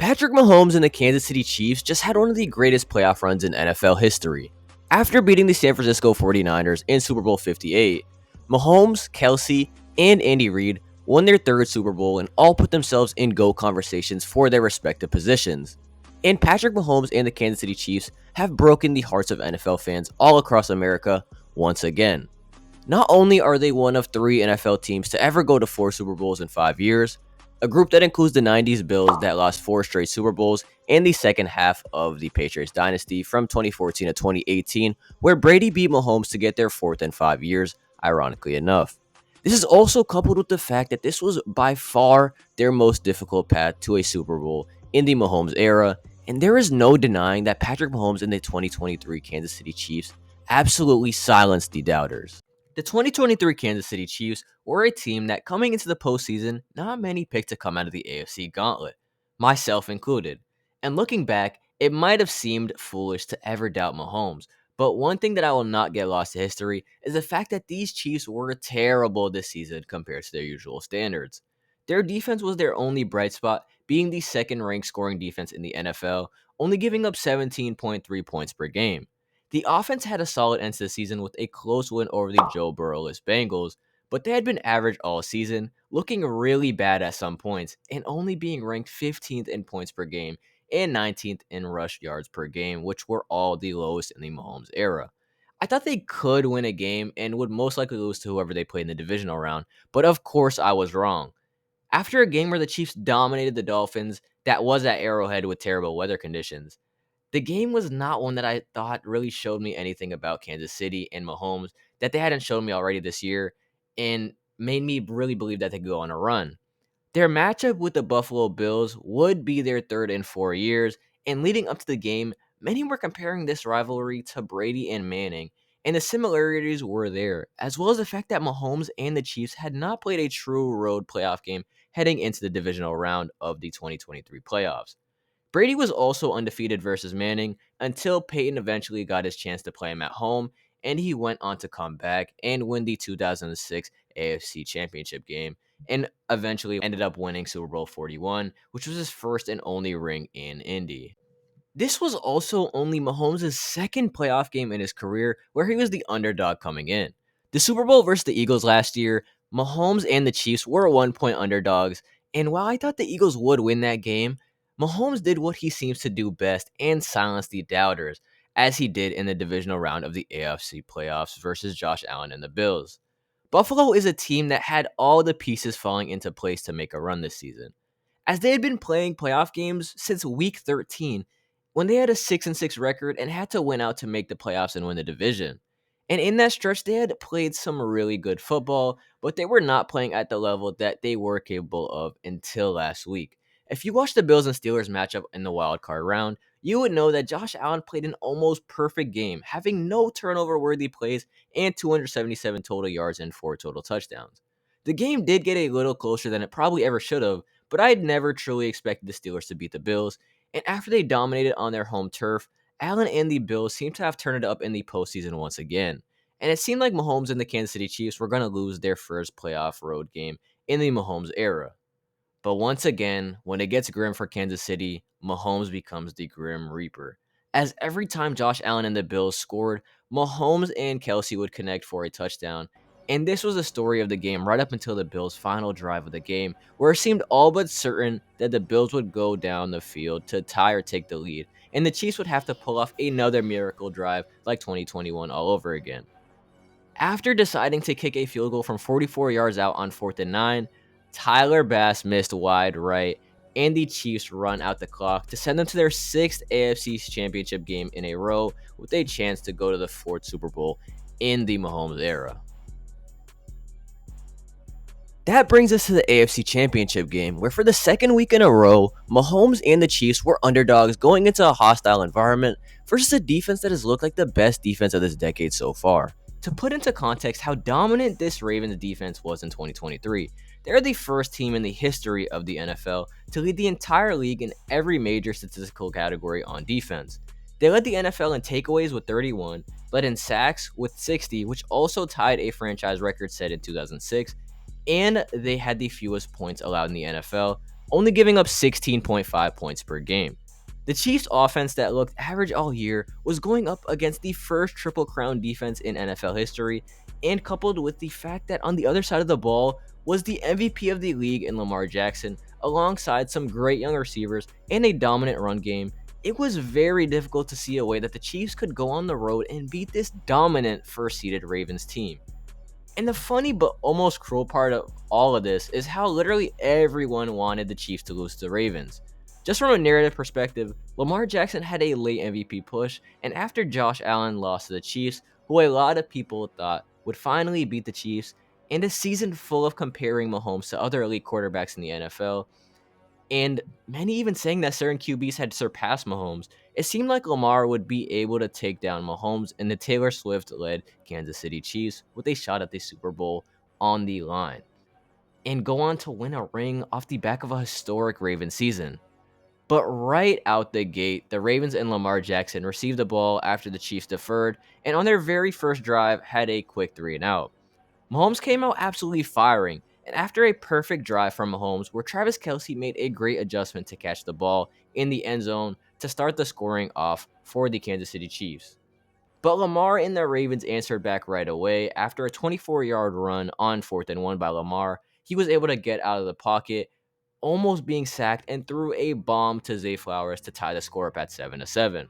Patrick Mahomes and the Kansas City Chiefs just had one of the greatest playoff runs in NFL history. After beating the San Francisco 49ers in Super Bowl 58, Mahomes, Kelce, and Andy Reid won their third Super Bowl and all put themselves in GOAT conversations for their respective positions. And Patrick Mahomes and the Kansas City Chiefs have broken the hearts of NFL fans all across America once again. Not only are they one of 3 NFL teams to ever go to 4 Super Bowls in 5 years, a group that includes the 90s Bills that lost 4 straight Super Bowls and the second half of the Patriots dynasty from 2014 to 2018, where Brady beat Mahomes to get their 4th in 5 years, ironically enough. This is also coupled with the fact that this was by far their most difficult path to a Super Bowl in the Mahomes era, and there is no denying that Patrick Mahomes and the 2023 Kansas City Chiefs absolutely silenced the doubters. The 2023 Kansas City Chiefs were a team that, coming into the postseason, not many picked to come out of the AFC gauntlet, myself included. And looking back, it might have seemed foolish to ever doubt Mahomes, but one thing that I will not get lost to history is the fact that these Chiefs were terrible this season compared to their usual standards. Their defense was their only bright spot, being the second-ranked scoring defense in the NFL, only giving up 17.3 points per game. The offense had a solid end to the season with a close win over the Joe Burrow-less Bengals, but they had been average all season, looking really bad at some points, and only being ranked 15th in points per game and 19th in rush yards per game, which were all the lowest in the Mahomes era. I thought they could win a game and would most likely lose to whoever they played in the divisional round, but of course I was wrong. After a game where the Chiefs dominated the Dolphins, that was at Arrowhead with terrible weather conditions, the game was not one that I thought really showed me anything about Kansas City and Mahomes that they hadn't shown me already this year and made me really believe that they could go on a run. Their matchup with the Buffalo Bills would be their 3rd in 4 years, and leading up to the game, many were comparing this rivalry to Brady and Manning, and the similarities were there, as well as the fact that Mahomes and the Chiefs had not played a true road playoff game heading into the divisional round of the 2023 playoffs. Brady was also undefeated versus Manning until Peyton eventually got his chance to play him at home, and he went on to come back and win the 2006 AFC Championship game, and eventually ended up winning Super Bowl 41, which was his first and only ring in Indy. This was also only Mahomes' second playoff game in his career where he was the underdog coming in. The Super Bowl versus the Eagles last year, Mahomes and the Chiefs were 1-point underdogs, and while I thought the Eagles would win that game, Mahomes did what he seems to do best and silenced the doubters, as he did in the divisional round of the AFC playoffs versus Josh Allen and the Bills. Buffalo is a team that had all the pieces falling into place to make a run this season, as they had been playing playoff games since week 13 when they had a 6-6 record and had to win out to make the playoffs and win the division. And in that stretch, they had played some really good football, but they were not playing at the level that they were capable of until last week. If you watched the Bills and Steelers matchup in the wild card round, you would know that Josh Allen played an almost perfect game, having no turnover-worthy plays and 277 total yards and 4 total touchdowns. The game did get a little closer than it probably ever should have, but I had never truly expected the Steelers to beat the Bills, and after they dominated on their home turf, Allen and the Bills seemed to have turned it up in the postseason once again. And it seemed like Mahomes and the Kansas City Chiefs were going to lose their first playoff road game in the Mahomes era. But once again, when it gets grim for Kansas City, Mahomes becomes the Grim Reaper. As every time Josh Allen and the Bills scored, Mahomes and Kelce would connect for a touchdown. And this was the story of the game right up until the Bills' final drive of the game, where it seemed all but certain that the Bills would go down the field to tie or take the lead, and the Chiefs would have to pull off another miracle drive like 2021 all over again. After deciding to kick a field goal from 44 yards out on 4th and 9, Tyler Bass missed wide right, and the Chiefs run out the clock to send them to their 6th AFC Championship game in a row with a chance to go to the 4th Super Bowl in the Mahomes era. That brings us to the AFC Championship game, where for the second week in a row, Mahomes and the Chiefs were underdogs going into a hostile environment versus a defense that has looked like the best defense of this decade so far. To put into context how dominant this Ravens defense was in 2023, they're the first team in the history of the NFL to lead the entire league in every major statistical category on defense. They led the NFL in takeaways with 31, led in sacks with 60, which also tied a franchise record set in 2006, and they had the fewest points allowed in the NFL only giving up 16.5 points per game. The Chiefs' offense that looked average all year was going up against the first Triple Crown defense in NFL history, and coupled with the fact that on the other side of the ball was the MVP of the league in Lamar Jackson, alongside some great young receivers and a dominant run game, it was very difficult to see a way that the Chiefs could go on the road and beat this dominant first-seeded Ravens team. And the funny but almost cruel part of all of this is how literally everyone wanted the Chiefs to lose to the Ravens. Just from a narrative perspective, Lamar Jackson had a late MVP push, and after Josh Allen lost to the Chiefs, who a lot of people thought would finally beat the Chiefs, and a season full of comparing Mahomes to other elite quarterbacks in the NFL, and many even saying that certain QBs had surpassed Mahomes, it seemed like Lamar would be able to take down Mahomes and the Taylor Swift-led Kansas City Chiefs with a shot at the Super Bowl on the line, and go on to win a ring off the back of a historic Ravens season. But right out the gate, the Ravens and Lamar Jackson received the ball after the Chiefs deferred, and on their very first drive had a quick 3-and-out. Mahomes came out absolutely firing, and after a perfect drive from Mahomes where Travis Kelce made a great adjustment to catch the ball in the end zone to start the scoring off for the Kansas City Chiefs. But Lamar and the Ravens answered back right away. After a 24-yard run on 4th and 1 by Lamar, he was able to get out of the pocket, almost being sacked, and threw a bomb to Zay Flowers to tie the score up at 7-7.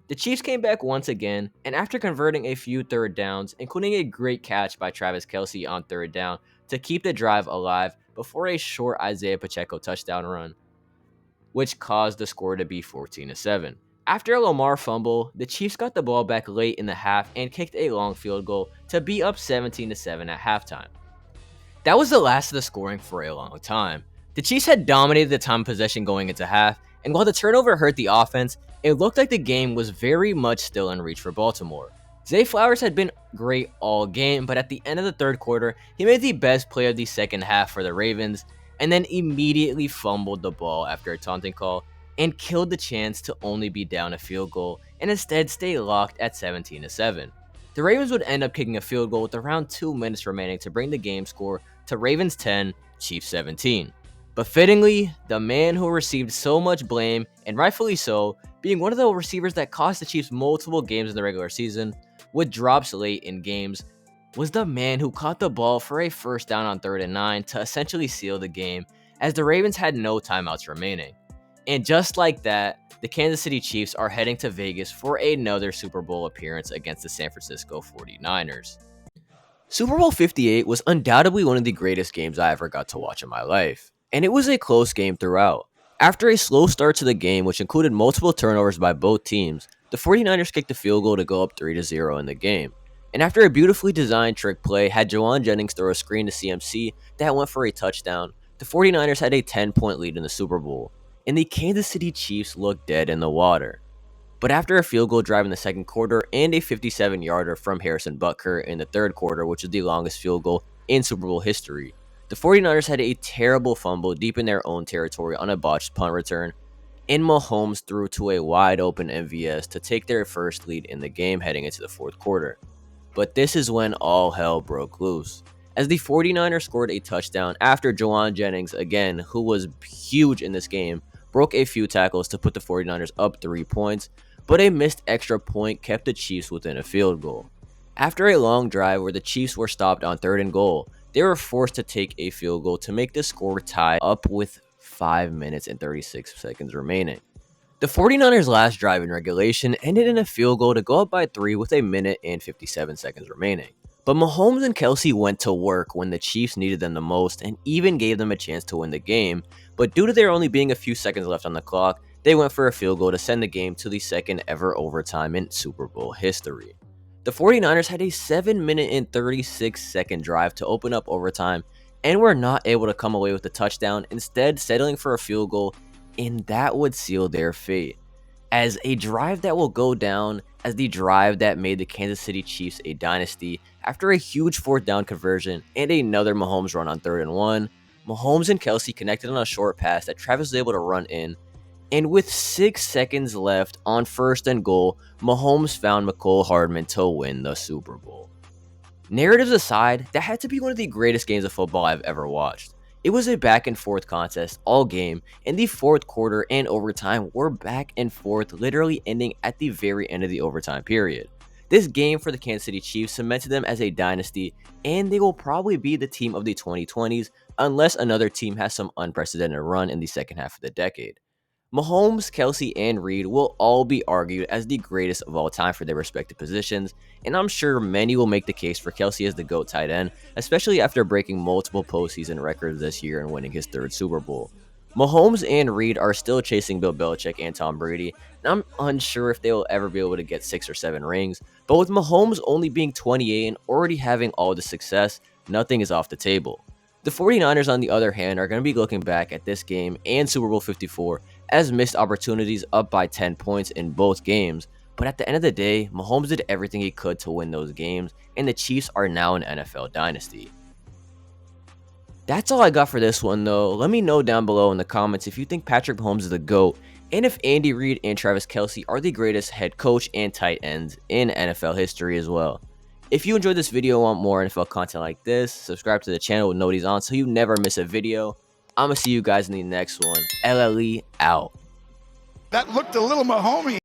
The Chiefs came back once again, and after converting a few third downs, including a great catch by Travis Kelce on 3rd down to keep the drive alive before a short Isaiah Pacheco touchdown run, which caused the score to be 14-7. After a Lamar fumble, the Chiefs got the ball back late in the half and kicked a long field goal to be up 17-7 at halftime. That was the last of the scoring for a long time. The Chiefs had dominated the time of possession going into half, and while the turnover hurt the offense, it looked like the game was very much still in reach for Baltimore. Zay Flowers had been great all game, but at the end of the third quarter, he made the best play of the second half for the Ravens, and then immediately fumbled the ball after a taunting call, and killed the chance to only be down a field goal, and instead stay locked at 17-7. The Ravens would end up kicking a field goal with around 2 minutes remaining to bring the game score to Ravens 10, Chiefs 17. But fittingly, the man who received so much blame, and rightfully so, being one of the receivers that cost the Chiefs multiple games in the regular season, with drops late in games, was the man who caught the ball for a first down on 3rd and 9 to essentially seal the game, as the Ravens had no timeouts remaining. And just like that, the Kansas City Chiefs are heading to Vegas for another Super Bowl appearance against the San Francisco 49ers. Super Bowl 58 was undoubtedly one of the greatest games I ever got to watch in my life, and it was a close game throughout. After a slow start to the game, which included multiple turnovers by both teams, the 49ers kicked a field goal to go up 3-0 in the game. And after a beautifully designed trick play had Juwan Jennings throw a screen to CMC that went for a touchdown, the 49ers had a 10-point lead in the Super Bowl, and the Kansas City Chiefs looked dead in the water. But after a field goal drive in the second quarter and a 57-yarder from Harrison Butker in the third quarter, which is the longest field goal in Super Bowl history, the 49ers had a terrible fumble deep in their own territory on a botched punt return, and Mahomes threw to a wide-open MVS to take their first lead in the game heading into the fourth quarter. But this is when all hell broke loose, as the 49ers scored a touchdown after Juwan Jennings, again, who was huge in this game, broke a few tackles to put the 49ers up 3 points, but a missed extra point kept the Chiefs within a field goal. After a long drive where the Chiefs were stopped on 3rd and goal, they were forced to take a field goal to make the score tie up with 5 minutes and 36 seconds remaining. The 49ers' last drive in regulation ended in a field goal to go up by 3 with a minute and 57 seconds remaining. But Mahomes and Kelce went to work when the Chiefs needed them the most and even gave them a chance to win the game, but due to there only being a few seconds left on the clock, they went for a field goal to send the game to the second ever overtime in Super Bowl history. The 49ers had a 7-minute and 36-second drive to open up overtime and were not able to come away with a touchdown, instead settling for a field goal, and that would seal their fate, as a drive that will go down as the drive that made the Kansas City Chiefs a dynasty after a huge 4th down conversion and another Mahomes run on 3rd and 1. Mahomes and Kelce connected on a short pass that Travis was able to run in, and with 6 seconds left on 1st and goal, Mahomes found Mecole Hardman to win the Super Bowl. Narratives aside, that had to be one of the greatest games of football I've ever watched. It was a back and forth contest all game, and the fourth quarter and overtime were back and forth, literally ending at the very end of the overtime period. This game for the Kansas City Chiefs cemented them as a dynasty, and they will probably be the team of the 2020s unless another team has some unprecedented run in the second half of the decade. Mahomes, Kelce, and Reid will all be argued as the greatest of all time for their respective positions, and I'm sure many will make the case for Kelce as the GOAT tight end, especially after breaking multiple postseason records this year and winning his third Super Bowl. Mahomes and Reid are still chasing Bill Belichick and Tom Brady, and I'm unsure if they will ever be able to get 6 or 7 rings, but with Mahomes only being 28 and already having all the success, nothing is off the table. The 49ers, on the other hand, are going to be looking back at this game and Super Bowl 54 as missed opportunities up by 10 points in both games, but at the end of the day, Mahomes did everything he could to win those games, and the Chiefs are now an NFL dynasty. That's all I got for this one though. Let me know down below in the comments if you think Patrick Mahomes is the GOAT, and if Andy Reid and Travis Kelce are the greatest head coach and tight ends in NFL history as well. If you enjoyed this video and want more NFL content like this, subscribe to the channel with notifications on so you never miss a video. I'm going to see you guys in the next one. LLE out. That looked a little Mahomes.